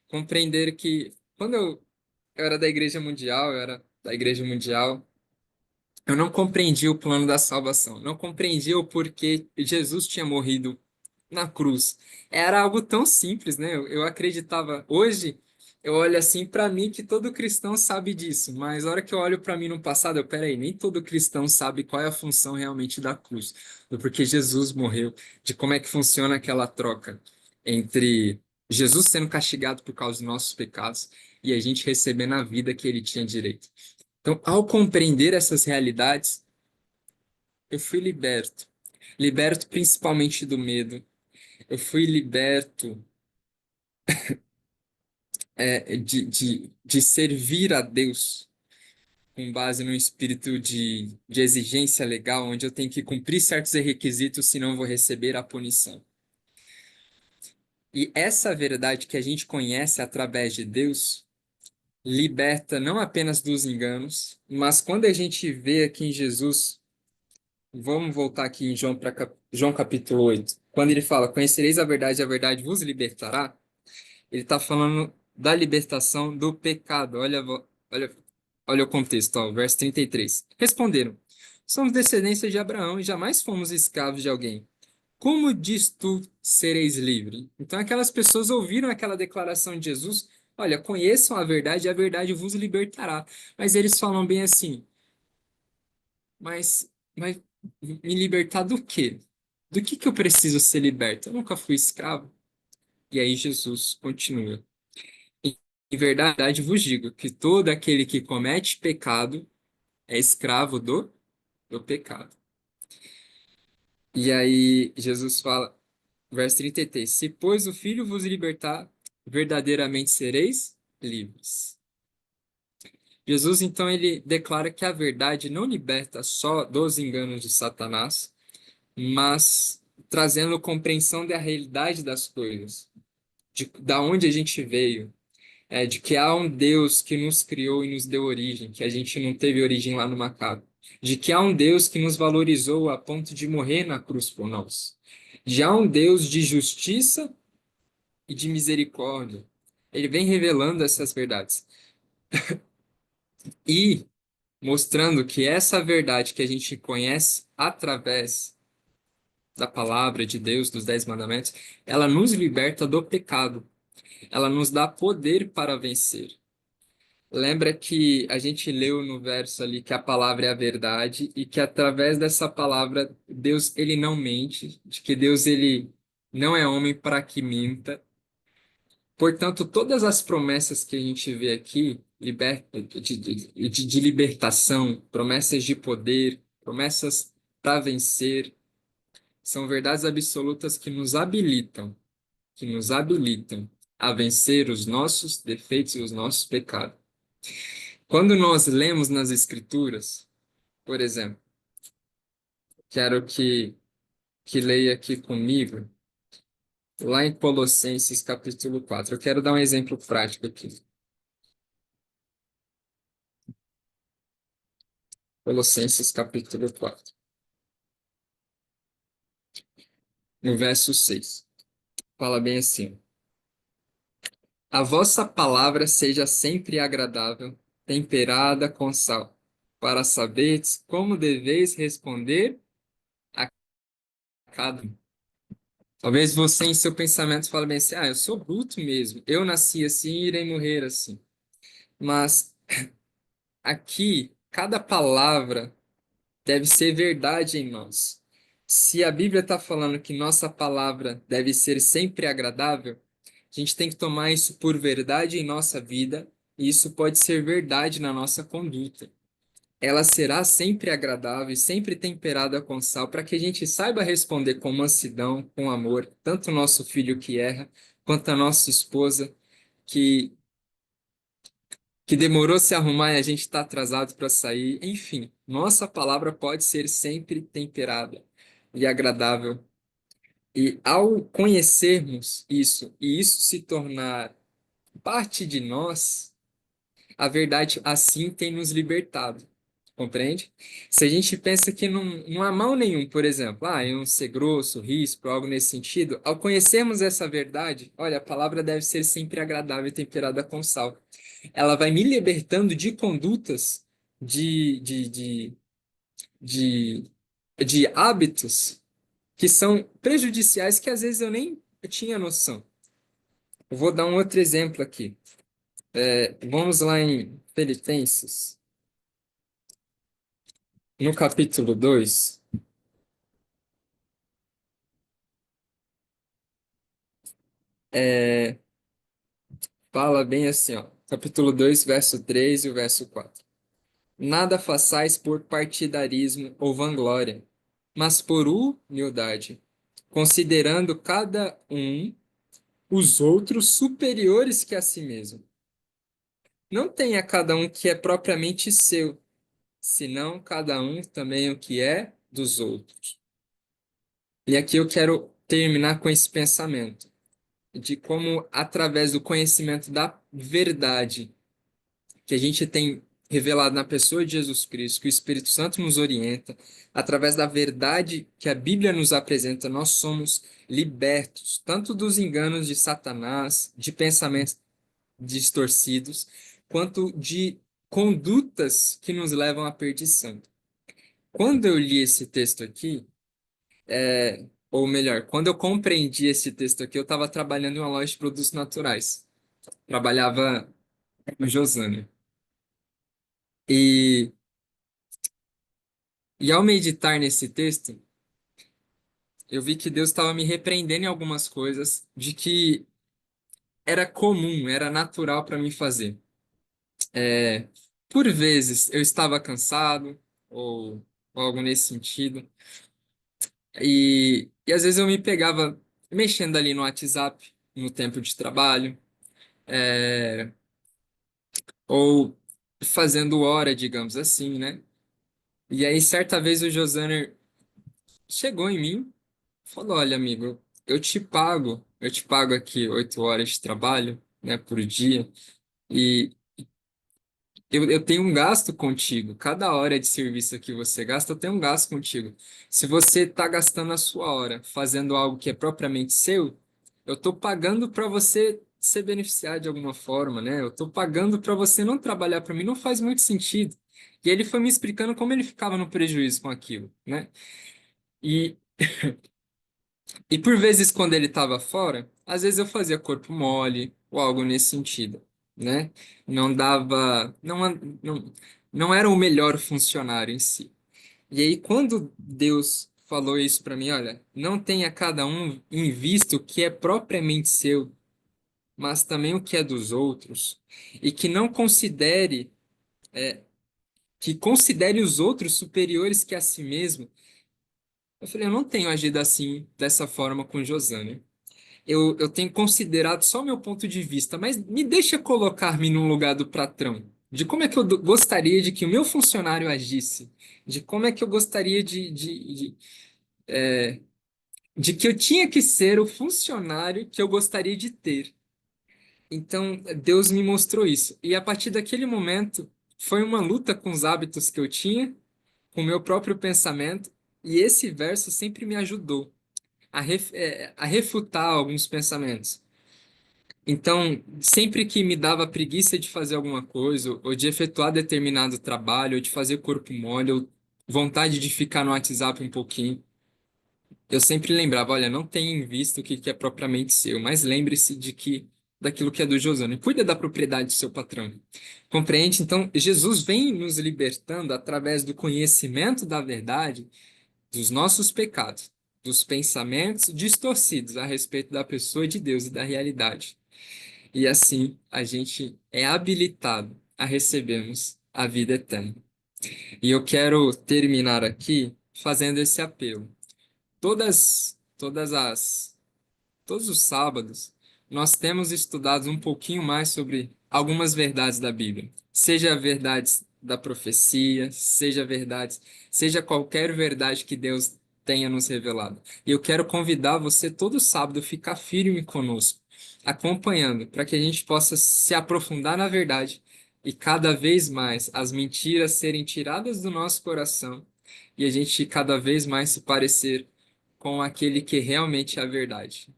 Compreender que quando eu era da Igreja Mundial, eu era da Igreja Mundial, eu não compreendia o plano da salvação, não compreendia o porquê Jesus tinha morrido na cruz. Era algo tão simples, né? Eu acreditava. Hoje, eu olho assim para mim que todo cristão sabe disso, mas a hora que eu olho para mim no passado, peraí, nem todo cristão sabe qual é a função realmente da cruz, do porquê Jesus morreu, de como é que funciona aquela troca entre Jesus sendo castigado por causa dos nossos pecados e a gente recebendo a vida que ele tinha direito. Então, ao compreender essas realidades, eu fui liberto. Liberto principalmente do medo. Eu fui liberto de servir a Deus com base no espírito de exigência legal, onde eu tenho que cumprir certos requisitos, senão eu vou receber a punição. E essa verdade que a gente conhece através de Deus liberta não apenas dos enganos, mas quando a gente vê aqui em Jesus, vamos voltar aqui em João capítulo 8, quando ele fala: Conhecereis a verdade vos libertará. Ele está falando da libertação do pecado. Olha, olha o contexto, ó, verso 33. Responderam: Somos descendência de Abraão e jamais fomos escravos de alguém. como diz tu sereis livre? Então aquelas pessoas ouviram aquela declaração de Jesus, olha, conheçam a verdade e a verdade vos libertará. Mas eles falam bem assim, mas me libertar do quê? Do que eu preciso ser liberto? Eu nunca fui escravo. E aí Jesus continua. Em em verdade vos digo que todo aquele que comete pecado é escravo do pecado. E aí Jesus fala, verso 33, se, pois, o Filho vos libertar, verdadeiramente sereis livres. Jesus, então, ele declara que a verdade não liberta só dos enganos de Satanás, mas trazendo compreensão da realidade das coisas, da onde a gente veio, de que há um Deus que nos criou e nos deu origem, que a gente não teve origem lá no macaco, de que há um Deus que nos valorizou a ponto de morrer na cruz por nós, de há um Deus de justiça e de misericórdia. Ele vem revelando essas verdades e mostrando que essa verdade que a gente conhece através da palavra de Deus, dos Dez Mandamentos, ela nos liberta do pecado, ela nos dá poder para vencer. Lembra que a gente leu no verso ali que a palavra é a verdade e que através dessa palavra Deus ele não mente, de que Deus ele não é homem para que minta. Portanto, todas as promessas que a gente vê aqui, de libertação, promessas de poder, promessas para vencer, são verdades absolutas que nos habilitam a vencer os nossos defeitos e os nossos pecados. Quando nós lemos nas Escrituras, por exemplo, quero que leia aqui comigo, lá em Colossenses capítulo 4. Eu quero dar um exemplo prático aqui. Colossenses capítulo 4, no verso 6. Fala bem assim: a vossa palavra seja sempre agradável, temperada com sal, para saberes como deveis responder a cada um. Talvez você, em seu pensamento, fale bem assim: eu sou bruto mesmo, eu nasci assim e irei morrer assim. Mas aqui, cada palavra deve ser verdade em nós. Se a Bíblia está falando que nossa palavra deve ser sempre agradável, a gente tem que tomar isso por verdade em nossa vida, e isso pode ser verdade na nossa conduta. Ela será sempre agradável e sempre temperada com sal, para que a gente saiba responder com mansidão, com amor, tanto o nosso filho que erra, quanto a nossa esposa que, que demorou a se arrumar e a gente está atrasado para sair. Enfim, nossa palavra pode ser sempre temperada e agradável. E ao conhecermos isso, e isso se tornar parte de nós, a verdade assim tem nos libertado. Compreende? Se a gente pensa que não há mal nenhum, por exemplo, em um ser grosso, ríspido, algo nesse sentido, ao conhecermos essa verdade, olha, a palavra deve ser sempre agradável e temperada com sal. Ela vai me libertando de condutas, de, de, de, de, de hábitos que são prejudiciais que às vezes eu nem tinha noção. Eu vou dar um outro exemplo aqui. Vamos lá em Filipenses, no capítulo 2, fala bem assim, ó, capítulo 2, verso 3 e o verso 4. Nada façais por partidarismo ou vanglória, mas por humildade, considerando cada um os outros superiores que a si mesmo. Não tenha cada um que é propriamente seu, senão cada um também o que é dos outros. E aqui eu quero terminar com esse pensamento de como, através do conhecimento da verdade que a gente tem revelado na pessoa de Jesus Cristo, que o Espírito Santo nos orienta, através da verdade que a Bíblia nos apresenta, nós somos libertos, tanto dos enganos de Satanás, de pensamentos distorcidos, quanto de condutas que nos levam à perdição. Quando eu li esse texto aqui, ou melhor, quando eu compreendi esse texto aqui, eu estava trabalhando em uma loja de produtos naturais. Trabalhava no Josânia. E, e ao meditar nesse texto, eu vi que Deus estava me repreendendo em algumas coisas de que era comum, era natural para mim fazer. É, por vezes eu estava cansado, ou algo nesse sentido, e às vezes eu me pegava mexendo ali no WhatsApp, no tempo de trabalho, é, ou fazendo hora, digamos assim, né? E aí, certa vez, o Josaner chegou em mim e falou: Olha, amigo, eu te pago aqui 8 horas de trabalho, né, por dia, e eu tenho um gasto contigo. Cada hora de serviço que você gasta, eu tenho um gasto contigo. Se você está gastando a sua hora fazendo algo que é propriamente seu, eu estou pagando para você ser beneficiado de alguma forma, né? Eu estou pagando para você não trabalhar para mim, não faz muito sentido. E ele foi me explicando como ele ficava no prejuízo com aquilo, né? E, e por vezes, quando ele estava fora, às vezes eu fazia corpo mole ou algo nesse sentido, né? Não dava, não, não era o melhor funcionário em si. E aí, quando Deus falou isso para mim, olha, não tenha cada um em vista o que é propriamente seu, mas também o que é dos outros, e que não considere, que considere os outros superiores que a si mesmo. Eu falei, eu não tenho agido assim, dessa forma com Josânia. Eu tenho considerado só o meu ponto de vista, mas me deixa colocar-me no lugar do patrão. De como é que eu gostaria de que o meu funcionário agisse. De como é que eu gostaria de que eu tinha que ser o funcionário que eu gostaria de ter. Então, Deus me mostrou isso. E a partir daquele momento, foi uma luta com os hábitos que eu tinha, com o meu próprio pensamento, e esse verso sempre me ajudou a refutar alguns pensamentos. Então, sempre que me dava preguiça de fazer alguma coisa, ou de efetuar determinado trabalho, ou de fazer corpo mole, ou vontade de ficar no WhatsApp um pouquinho, eu sempre lembrava, olha, não tenha em vista o que é propriamente seu, mas lembre-se de que daquilo que é do Josânia. Cuida da propriedade do seu patrão. Compreende? Então, Jesus vem nos libertando através do conhecimento da verdade dos nossos pecados, dos pensamentos distorcidos a respeito da pessoa de Deus e da realidade. E assim a gente é habilitado a recebermos a vida eterna. E eu quero terminar aqui fazendo esse apelo. Todos os sábados, nós temos estudado um pouquinho mais sobre algumas verdades da Bíblia. Seja verdades da profecia, seja qualquer verdade que Deus tenha nos revelado. E eu quero convidar você todo sábado a ficar firme conosco, acompanhando, para que a gente possa se aprofundar na verdade e cada vez mais as mentiras serem tiradas do nosso coração e a gente cada vez mais se parecer com aquele que realmente é a verdade.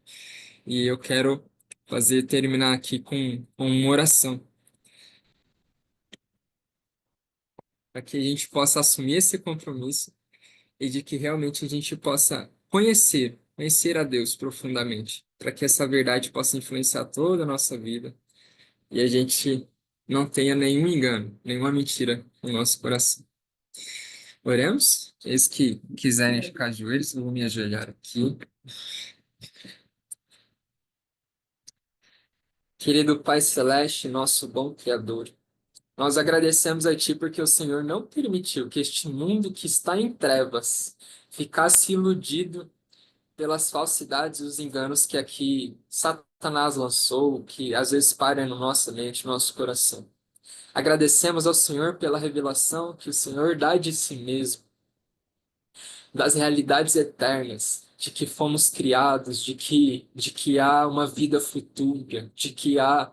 E eu quero terminar aqui com uma oração, para que a gente possa assumir esse compromisso e de que realmente a gente possa conhecer a Deus profundamente, para que essa verdade possa influenciar toda a nossa vida e a gente não tenha nenhum engano, nenhuma mentira no nosso coração. Oremos? Eles que quiserem ficar de joelhos, eu vou me ajoelhar aqui. Querido Pai Celeste, nosso bom Criador, nós agradecemos a Ti porque o Senhor não permitiu que este mundo que está em trevas ficasse iludido pelas falsidades e os enganos que aqui Satanás lançou, que às vezes param na nossa mente, no nosso coração. Agradecemos ao Senhor pela revelação que o Senhor dá de si mesmo, das realidades eternas, de que fomos criados, de que há uma vida futura, de que há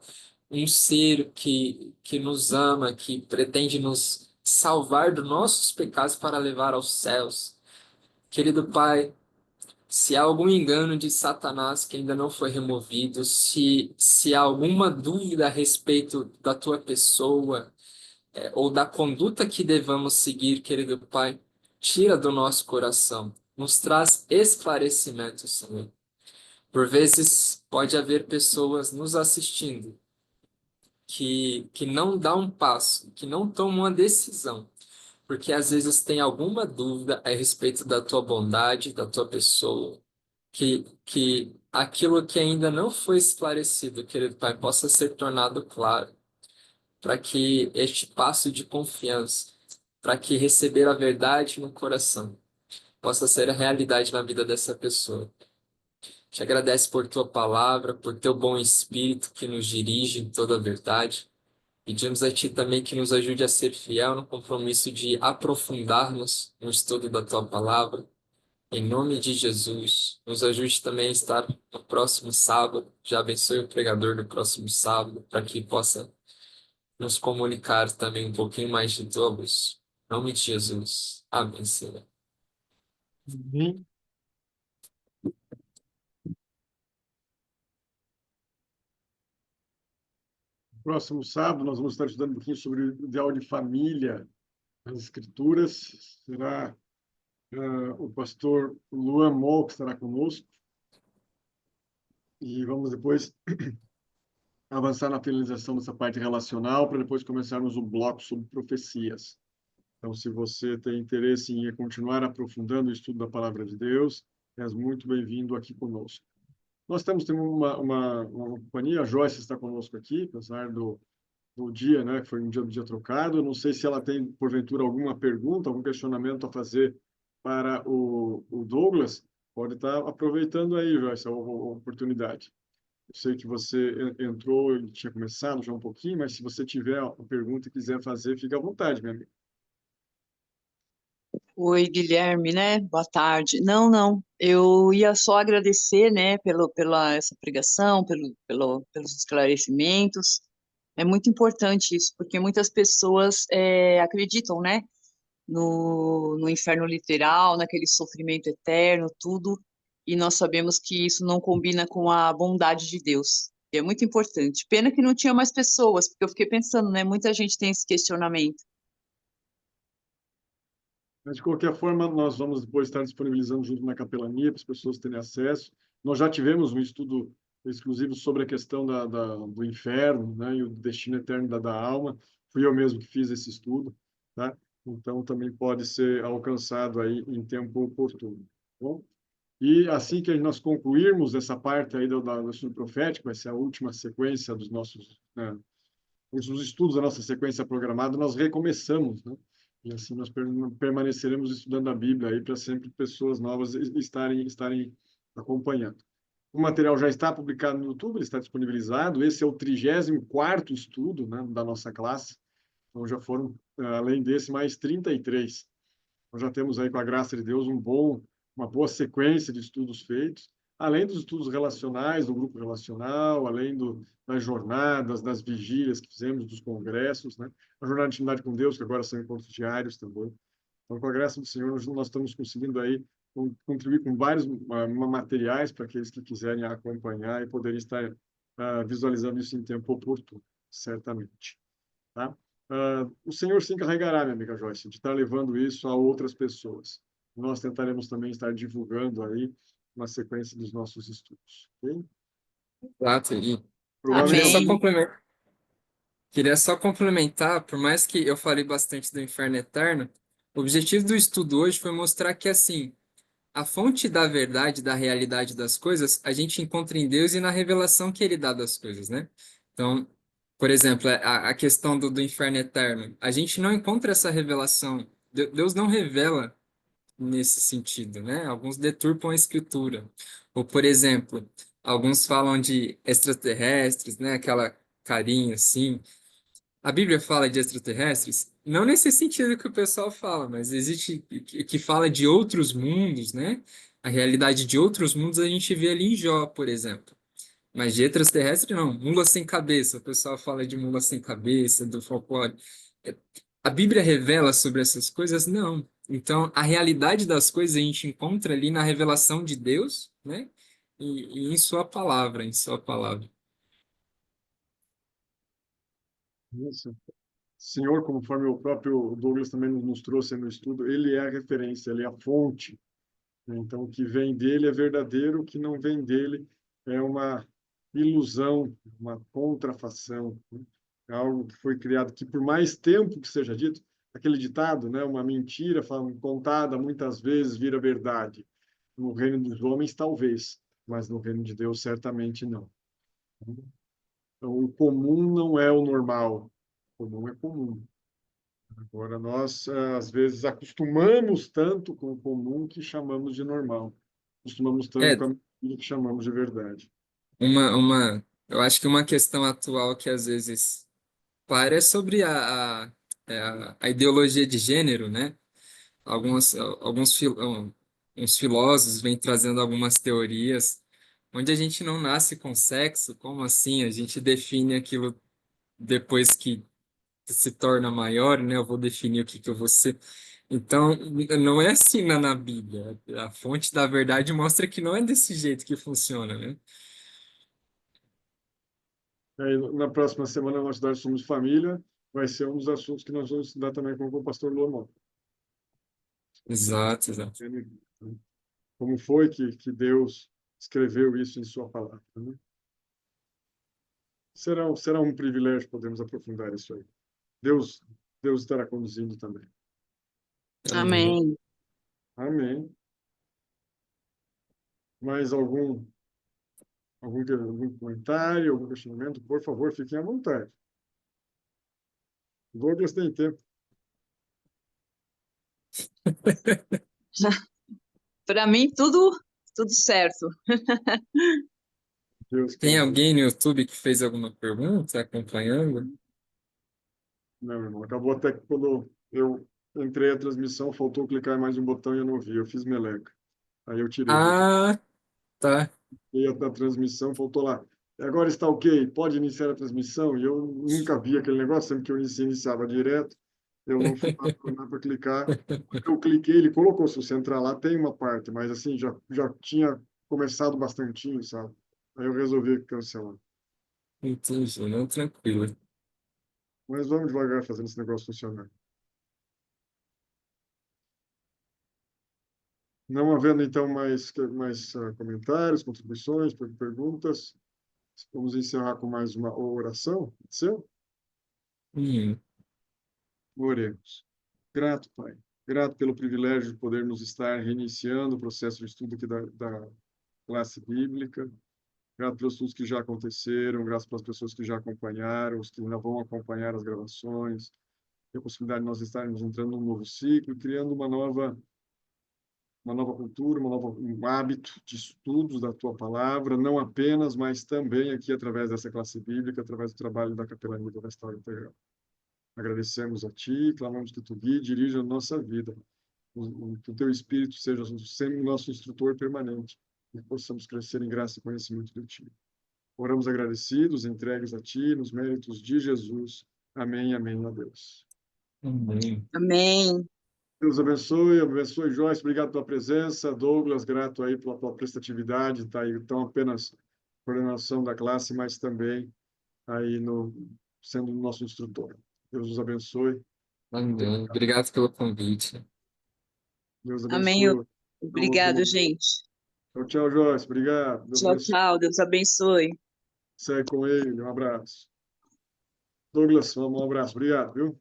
um ser que nos ama, que pretende nos salvar dos nossos pecados para levar aos céus. Querido Pai, se há algum engano de Satanás que ainda não foi removido, se há alguma dúvida a respeito da tua pessoa, ou da conduta que devamos seguir, querido Pai, tira do nosso coração. nos traz esclarecimento, Senhor. Por vezes pode haver pessoas nos assistindo que não dão um passo, que não tomam uma decisão, porque às vezes tem alguma dúvida a respeito da tua bondade, da tua pessoa, que aquilo que ainda não foi esclarecido, querido Pai, possa ser tornado claro, para que este passo de confiança, para que receber a verdade no coração, possa ser a realidade na vida dessa pessoa. Te agradece por tua palavra, por teu bom espírito que nos dirige em toda a verdade. Pedimos a Ti também que nos ajude a ser fiel no compromisso de aprofundarmos no estudo da Tua palavra. Em nome de Jesus, nos ajude também a estar no próximo sábado. Já abençoe o pregador do próximo sábado, para que possa nos comunicar também um pouquinho mais de Tua luz. Em nome de Jesus. Amém, Senhor. Amém. Próximo sábado, nós vamos estar estudando um pouquinho sobre o ideal de família, as Escrituras. Será o pastor Luan Moll que estará conosco. E vamos depois avançar na finalização dessa parte relacional, para depois começarmos o bloco sobre profecias. Então, se você tem interesse em continuar aprofundando o estudo da Palavra de Deus, és muito bem-vindo aqui conosco. Nós temos também uma companhia, a Joyce está conosco aqui, apesar do dia, né, que foi um dia trocado. Eu não sei se ela tem, porventura, alguma pergunta, algum questionamento a fazer para o Douglas. Pode estar aproveitando aí, Joyce, a oportunidade. Eu sei que você entrou e tinha começado já um pouquinho, mas se você tiver uma pergunta e quiser fazer, fique à vontade, minha amiga. Oi, Guilherme, né? Boa tarde. Não, não. Eu ia só agradecer, né, pela essa pregação, pelos esclarecimentos. É muito importante isso, porque muitas pessoas acreditam, né, no inferno literal, naquele sofrimento eterno, tudo, e nós sabemos que isso não combina com a bondade de Deus. E é muito importante. Pena que não tinha mais pessoas, porque eu fiquei pensando, né, muita gente tem esse questionamento. Mas, de qualquer forma, nós vamos depois estar disponibilizando junto na capelania para as pessoas terem acesso. Nós já tivemos um estudo exclusivo sobre a questão do inferno, né, e o destino eterno da alma. Fui eu mesmo que fiz esse estudo, tá? Então, também pode ser alcançado aí em tempo oportuno, tá bom? E assim que nós concluirmos essa parte aí do estudo profético, vai ser a última sequência dos nossos, né, os estudos da nossa sequência programada, nós recomeçamos, né? E assim nós permaneceremos estudando a Bíblia aí para sempre pessoas novas estarem acompanhando. O material já está publicado no YouTube, ele está disponibilizado. Esse é o 34º estudo, né, da nossa classe. Então já foram, além desse, mais 33. Nós já temos aí, com a graça de Deus, uma boa sequência de estudos feitos, além dos estudos relacionais, do grupo relacional, além das jornadas, das vigílias que fizemos, dos congressos, né? A jornada de intimidade com Deus, que agora são encontros diários também. Então, com a graça do Senhor, nós estamos conseguindo aí contribuir com vários materiais para aqueles que quiserem acompanhar e poderem estar visualizando isso em tempo oportuno, certamente. Tá? O Senhor se encarregará, minha amiga Joyce, de estar levando isso a outras pessoas. Nós tentaremos também estar divulgando aí uma sequência dos nossos estudos. Ok? Exato. E queria Provavelmente, só Amém. complementar. Queria só complementar, por mais que eu falei bastante do inferno eterno, o objetivo do estudo hoje foi mostrar que, assim, a fonte da verdade, da realidade das coisas, a gente encontra em Deus e na revelação que Ele dá das coisas, né? Então, por exemplo, a questão do inferno eterno, a gente não encontra essa revelação. Deus não revela nesse sentido, né? Alguns deturpam a escritura. Ou, por exemplo, alguns falam de extraterrestres, né? Aquela carinha assim. A Bíblia fala de extraterrestres, não nesse sentido que o pessoal fala, mas existe que fala de outros mundos, né? A realidade de outros mundos a gente vê ali em Jó, por exemplo. Mas de extraterrestre, não. Mula sem cabeça. O pessoal fala de mula sem cabeça, do folclore. É, A Bíblia revela sobre essas coisas? Não. Então, a realidade das coisas a gente encontra ali na revelação de Deus, né? E em sua palavra, em sua palavra. isso. Senhor, conforme o próprio Douglas também nos trouxe no estudo, ele é a referência, ele é a fonte Então, o que vem dele é verdadeiro, o que não vem dele é uma ilusão, uma contrafação, né? É algo que foi criado que, por mais tempo que seja dito, aquele ditado, né, uma mentira contada muitas vezes vira verdade. No reino dos homens, talvez, mas no reino de Deus, certamente não. Então, o comum não é o normal, o comum é comum. Agora, nós, às vezes, acostumamos tanto com o comum que chamamos de normal. Acostumamos tanto É, com a mentira que chamamos de verdade. eu acho que uma questão atual que às vezes para é sobre a ideologia de gênero, né? Alguns filósofos vêm trazendo algumas teorias onde a gente não nasce com sexo, como assim? A gente define aquilo depois que se torna maior, né? Eu vou definir o que que eu vou ser. Então, não é assim na Bíblia. A fonte da verdade mostra que não é desse jeito que funciona, né? Aí, na próxima semana, nós Nós Somos Família vai ser um dos assuntos que nós vamos estudar também com o pastor Lomão. Exato, exato. Como foi que Deus escreveu isso em sua palavra, né? Será um privilégio podermos aprofundar isso aí. Deus, Deus estará conduzindo também. Amém. Amém. Amém. Mais algum comentário, algum questionamento? Por favor, fiquem à vontade. Douglas tem tempo. Para mim, tudo certo. Deus Tem queira. alguém no YouTube que fez alguma pergunta acompanhando? Não, irmão, acabou até que quando eu entrei a transmissão, faltou clicar em mais um botão e eu não vi. Eu fiz meleca. Aí eu tirei. Ah, tá. E a transmissão, faltou lá. Agora está ok, pode iniciar a transmissão. E eu nunca vi aquele negócio, sempre que eu iniciava direto, eu não fui lá para clicar. Eu cliquei, ele colocou, se você entrar lá, tem uma parte, mas assim, já tinha começado bastantinho, sabe? Aí eu resolvi cancelar. Entendi, não, tranquilo. Mas vamos devagar fazendo esse negócio funcionar. Não havendo, então, mais comentários, contribuições, perguntas, vamos encerrar com mais uma oração. Pode ser? Hum, Oremos. Grato, Pai. Grato pelo privilégio de podermos estar reiniciando o processo de estudo aqui da classe bíblica. Grato pelos estudos que já aconteceram, grato pelas pessoas que já acompanharam, os que ainda vão acompanhar as gravações, a possibilidade de nós estarmos entrando num novo ciclo, criando uma nova cultura, um hábito de estudos da tua palavra, não apenas, mas também aqui através dessa classe bíblica, através do trabalho da capelania da Restauro Integral. Agradecemos a ti, clamamos que tu guie e dirija a nossa vida, que o teu Espírito seja sempre o nosso instrutor permanente, e que possamos crescer em graça e conhecimento de ti. Oramos agradecidos, entregues a ti, nos méritos de Jesus. Amém, amém, ó Deus. amém. Amém. Deus abençoe, Joyce, obrigado pela presença. Douglas, grato aí pela tua prestatividade, tá aí, então apenas coordenação da classe, mas também aí sendo o nosso instrutor. Deus os abençoe. Amém. Obrigado pelo convite. Deus Amém. abençoe. Obrigado, gente. Tchau, tchau, Joyce. Obrigado. Deus Tchau, abençoe. tchau. Deus abençoe. Segue com ele. Um abraço. Douglas, um abraço. Obrigado, viu?